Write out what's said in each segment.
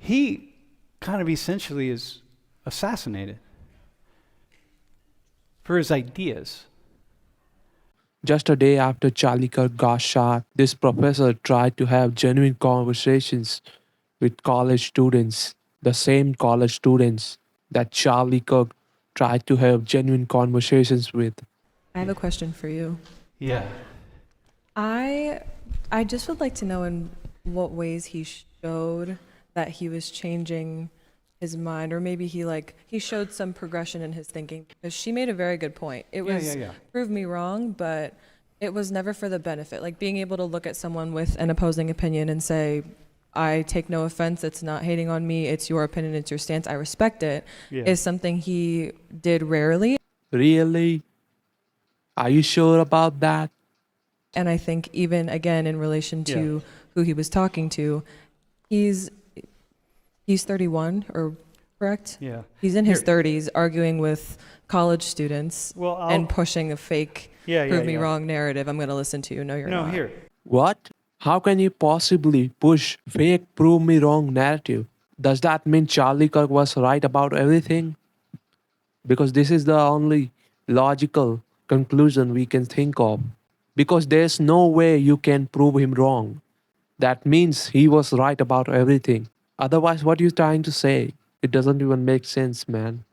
he kind of essentially is assassinated for his ideas. Just a day after Charlie Kirk got shot, this professor tried to have genuine conversations with college students, the same college students that Charlie Kirk tried to have genuine conversations with. I have a question for you. Yeah. I just would like to know in what ways he showed that he was changing his mind, or maybe he showed some progression in his thinking, because she made a very good point. It was prove me wrong, but it was never for the benefit. Like being able to look at someone with an opposing opinion and say, I take no offense, it's not hating on me, it's your opinion, it's your stance, I respect it, is something he did rarely. Really? Are you sure about that? And I think even again in relation to who he was talking to, he's 31, or correct? Yeah. He's in his 30s arguing with college students and pushing a fake prove me wrong narrative. I'm going to listen to you. No, you're not. No, here. What? How can you possibly push fake prove me wrong narrative? Does that mean Charlie Kirk was right about everything? Because this is the only logical conclusion we can think of. Because there's no way you can prove him wrong. That means he was right about everything. Otherwise, what are you trying to say? It doesn't even make sense, man.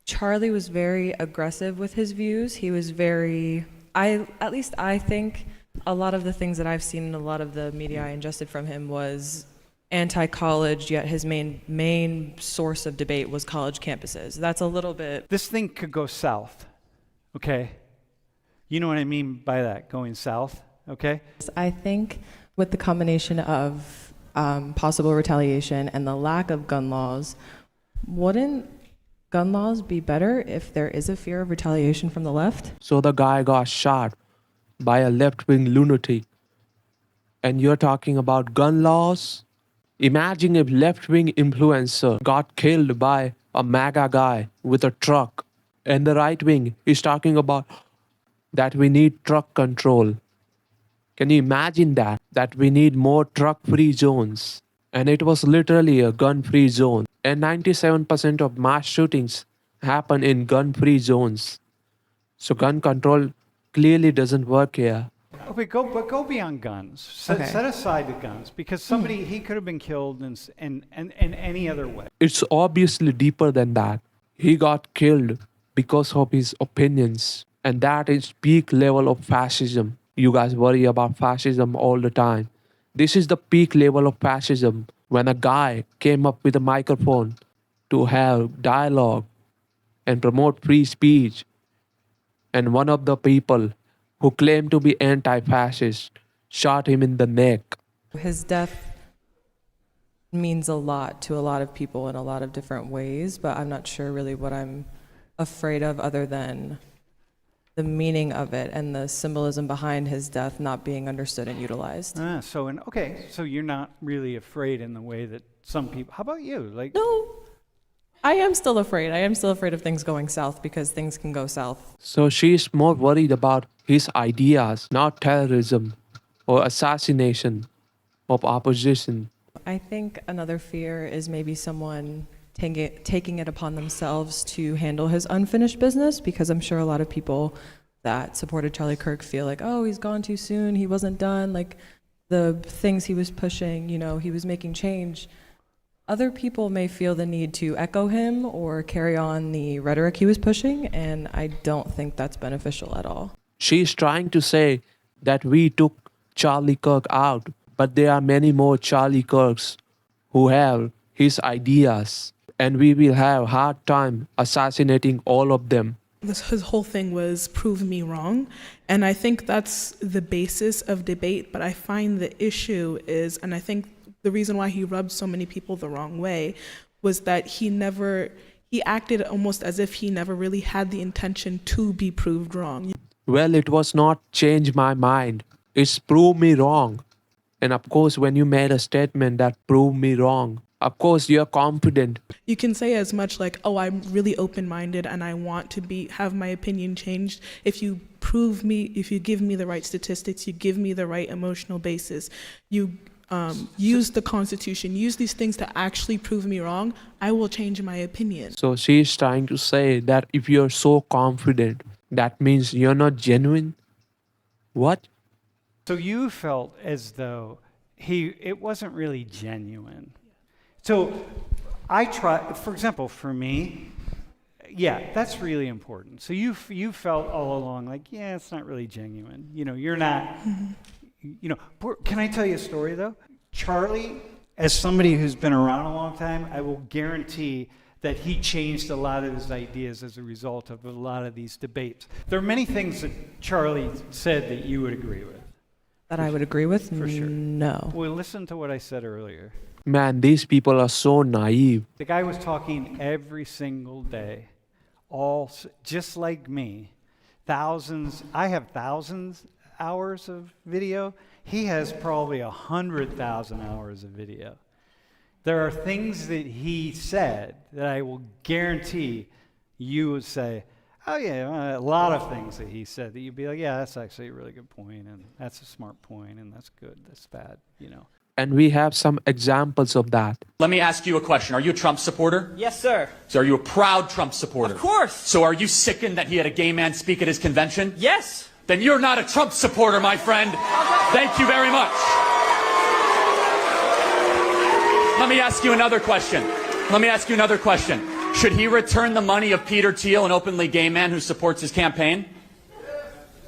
Charlie was very aggressive with his views. He was very, at least I think a lot of the things that I've seen in a lot of the media I ingested from him was anti-college, yet his main source of debate was college campuses. That's a little bit... This thing could go south, okay? You know what I mean by that, going south, okay? I think with the combination of possible retaliation and the lack of gun laws, wouldn't gun laws be better if there is a fear of retaliation from the left? So the guy got shot by a left-wing lunatic. And you're talking about gun laws? Imagine if left-wing influencer got killed by a MAGA guy with a truck, and the right wing is talking about that we need truck control. Can you imagine that? That we need more truck-free zones. And it was literally a gun-free zone. And 97% of mass shootings happen in gun-free zones. So gun control clearly doesn't work here. Okay, go beyond guns. Set aside the guns, because somebody, he could have been killed in any other way. It's obviously deeper than that. He got killed because of his opinions. And that is peak level of fascism. You guys worry about fascism all the time. This is the peak level of fascism, when a guy came up with a microphone to have dialogue and promote free speech. And one of the people who claimed to be anti-fascist shot him in the neck. His death means a lot to a lot of people in a lot of different ways, but I'm not sure really what I'm afraid of other than the meaning of it and the symbolism behind his death not being understood and utilized. So you're not really afraid in the way that some people... How about you? No, I am still afraid. I am still afraid of things going south, because things can go south. So she's more worried about his ideas, not terrorism or assassination of opposition. I think another fear is maybe someone taking it upon themselves to handle his unfinished business, because I'm sure a lot of people that supported Charlie Kirk feel like, oh, he's gone too soon, he wasn't done, like the things he was pushing, he was making change. Other people may feel the need to echo him or carry on the rhetoric he was pushing, and I don't think that's beneficial at all. She's trying to say that we took Charlie Kirk out, but there are many more Charlie Kirks who have his ideas, and we will have a hard time assassinating all of them. His whole thing was prove me wrong, and I think that's the basis of debate, but I find the issue is, and I think the reason why he rubbed so many people the wrong way was that he acted almost as if he never really had the intention to be proved wrong. Well, it was not change my mind. It's prove me wrong. And of course, when you made a statement that prove me wrong, of course, you're confident. You can say as much like, oh, I'm really open-minded and I want to have my opinion changed. If you give me the right statistics, you give me the right emotional basis, use the Constitution, use these things to actually prove me wrong, I will change my opinion. So she is trying to say that if you're so confident, that means you're not genuine. What? So you felt as though it wasn't really genuine. So I try, for example, for me, yeah, that's really important. So you felt all along like, yeah, it's not really genuine. You know, you're not, can I tell you a story though? Charlie, as somebody who's been around a long time, I will guarantee that he changed a lot of his ideas as a result of a lot of these debates. There are many things that Charlie said that you would agree with. That I would agree with? For sure. No. Well, listen to what I said earlier. Man, these people are so naive. The guy was talking every single day, just like me. I have thousands hours of video. He has probably 100,000 hours of video. There are things that he said that I will guarantee you would say, oh yeah, a lot of things that he said that you'd be like, yeah, that's actually a really good point, and that's a smart point, and that's good, that's bad, And we have some examples of that. Let me ask you a question. Are you a Trump supporter? Yes, sir. So are you a proud Trump supporter? Of course. So are you sickened that he had a gay man speak at his convention? Yes. Then you're not a Trump supporter, my friend. Thank you very much. Let me ask you another question. Should he return the money of Peter Thiel, an openly gay man who supports his campaign?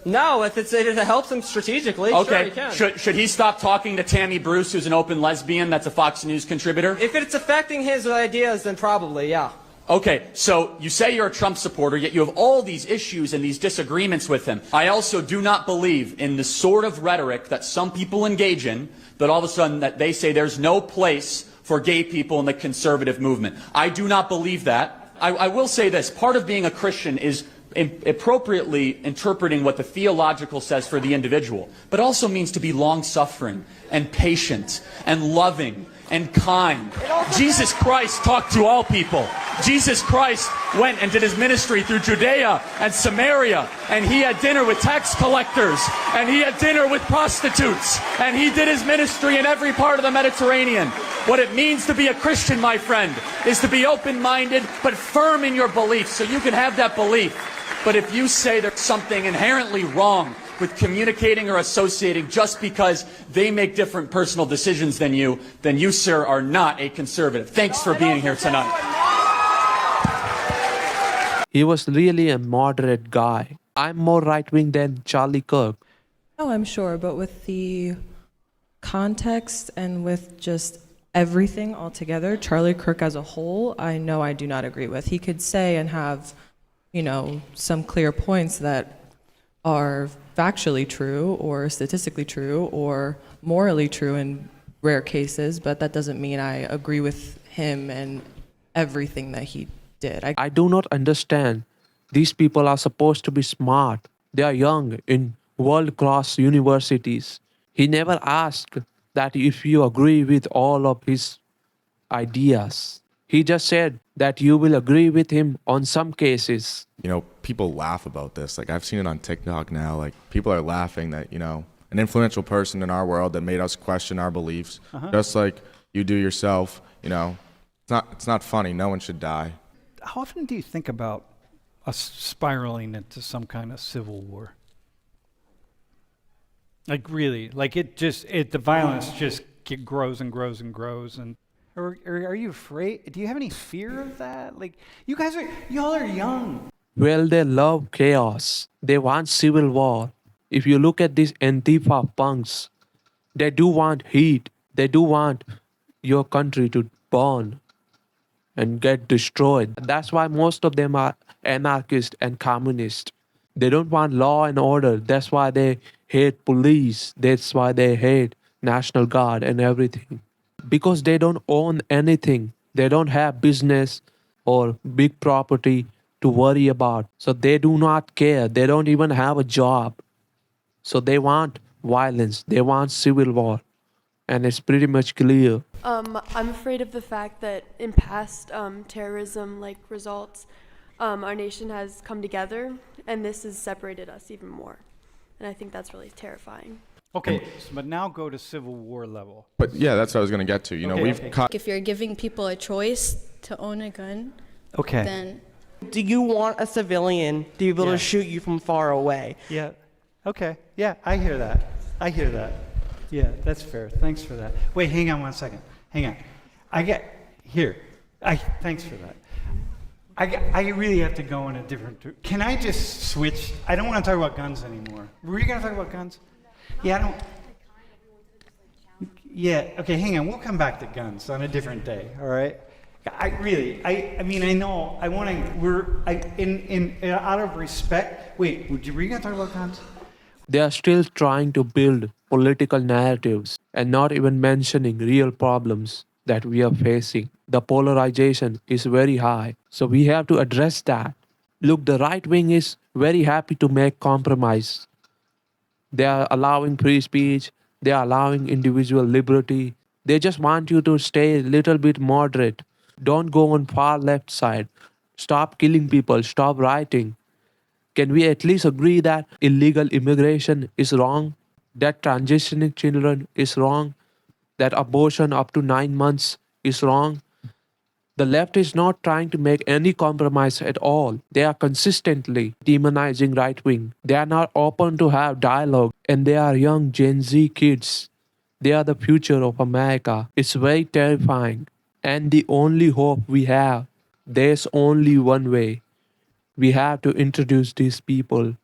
No, if it helps him strategically, Okay. sure he can. Should he stop talking to Tammy Bruce, who's an open lesbian that's a Fox News contributor? If it's affecting his ideas, then probably, yeah. Okay, so you say you're a Trump supporter, yet you have all these issues and these disagreements with him. I also do not believe in the sort of rhetoric that some people engage in, that all of a sudden that they say there's no place for gay people in the conservative movement. I do not believe that. I will say this, part of being a Christian is appropriately interpreting what the theological says for the individual, but also means to be long-suffering and patient and loving and kind. Jesus Christ talked to all people. Jesus Christ went and did his ministry through Judea and Samaria, and he had dinner with tax collectors, and he had dinner with prostitutes, and he did his ministry in every part of the Mediterranean. What it means to be a Christian, my friend, is to be open-minded but firm in your beliefs, so you can have that belief. But if you say there's something inherently wrong with communicating or associating just because they make different personal decisions than you, then you, sir, are not a conservative. Thanks for being here tonight. He was really a moderate guy. I'm more right-wing than Charlie Kirk. Oh, I'm sure, but with the context and with just everything altogether, Charlie Kirk as a whole, I know I do not agree with. He could say and have, some clear points that are factually true or statistically true or morally true in rare cases, but that doesn't mean I agree with him and everything that he did. I do not understand. These people are supposed to be smart. They are young in world-class universities. He never asked that if you agree with all of his ideas. He just said that you will agree with him on some cases. People laugh about this. Like, I've seen it on TikTok now. Like, people are laughing that, an influential person in our world that made us question our beliefs, just like you do yourself, it's not funny. No one should die. How often do you think about us spiraling into some kind of civil war? Like, really? Like, the violence just grows and grows and grows, and or are you afraid? Do you have any fear of that? Like, y'all are young. Well, they love chaos. They want civil war. If you look at these Antifa punks, they do want heat. They do want your country to burn and get destroyed. That's why most of them are anarchist and communist. They don't want law and order. That's why they hate police. That's why they hate National Guard and everything. Because they don't own anything. They don't have business or big property to worry about. So they do not care. They don't even have a job. So they want violence. They want civil war. And it's pretty much clear. I'm afraid of the fact that in past terrorism results, our nation has come together, and this has separated us even more. And I think that's really terrifying. Okay, but now go to Civil War level. But yeah, that's what I was going to get to. You know, Okay, we've okay. caught. If you're giving people a choice to own a gun, Okay. then Do you want a civilian to be able Yeah. to shoot you from far away? Yeah. Okay. Yeah, I hear that. I hear that. Yeah, that's fair. Thanks for that. Wait, hang on 1 second. Hang on. Thanks for that. I really have to go in a different. Can I just switch? I don't want to talk about guns anymore. Were you going to talk about guns? Yeah, I don't. Yeah. Okay. Hang on. We'll come back to guns on a different day. All right. I mean, I know. I want to. Out of respect. Wait. Were you going to talk about guns? They are still trying to build political narratives and not even mentioning real problems that we are facing. The polarization is very high, so we have to address that. Look, the right wing is very happy to make compromise. They are allowing free speech, they are allowing individual liberty. They just want you to stay a little bit moderate. Don't go on far left side. Stop killing people, stop rioting. Can we at least agree that illegal immigration is wrong? That transitioning children is wrong? That abortion up to 9 months is wrong? The left is not trying to make any compromise at all. They are consistently demonizing right wing. They are not open to have dialogue, and they are young Gen Z kids. They are the future of America. It's very terrifying. And the only hope we have, there's only one way. We have to introduce these people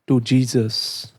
to Jesus.